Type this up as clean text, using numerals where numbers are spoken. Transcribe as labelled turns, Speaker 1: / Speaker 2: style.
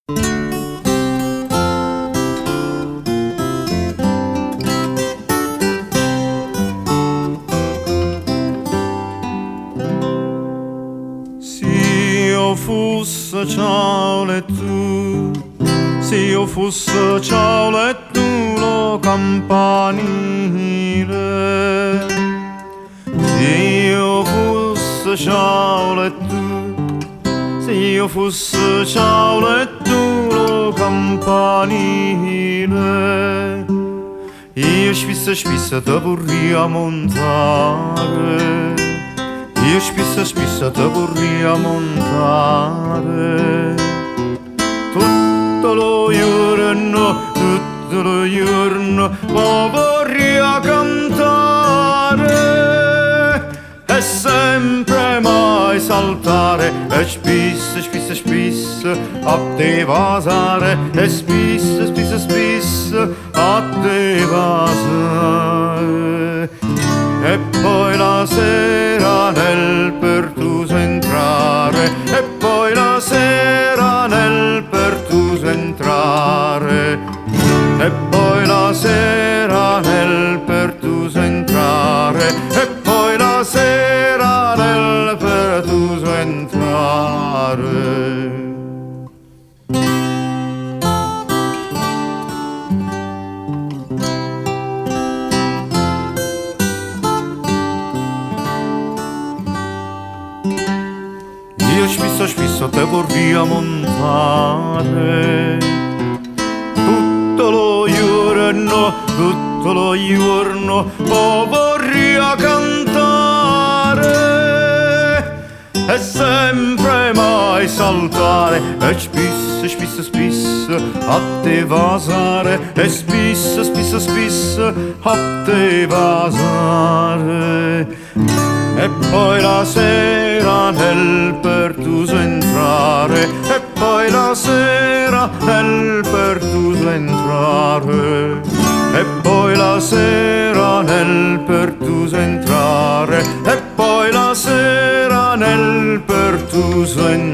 Speaker 1: Se io fosse ciao e tu, se io fosse ciao e tu lo campanile, se io fosse ciao e tu, se io fosse ciao e tu lo campanile, io spissa te vorrei montare. Io spissa te vorrei montare tutto lo giorno ma vorrei cantare e sempre mai saltare e spissa a te vasare e spissa a te vasare e poi la sera nel pertuso entrare e poi la sera nel pertuso entrare e poi la sera nel pertuso entrare e poi la sera nel pertuso entrare. Io spisso te vorrei montare tutto lo giorno oh, vorrei cantare e sempre mai saltare e spissa a te vasare e spissa a te vasare e poi la sera nel pertuso entrare e poi la sera nel pertuso entrare e poi la sera nel pertuso entrare e poi la sera nel pertuso entrare.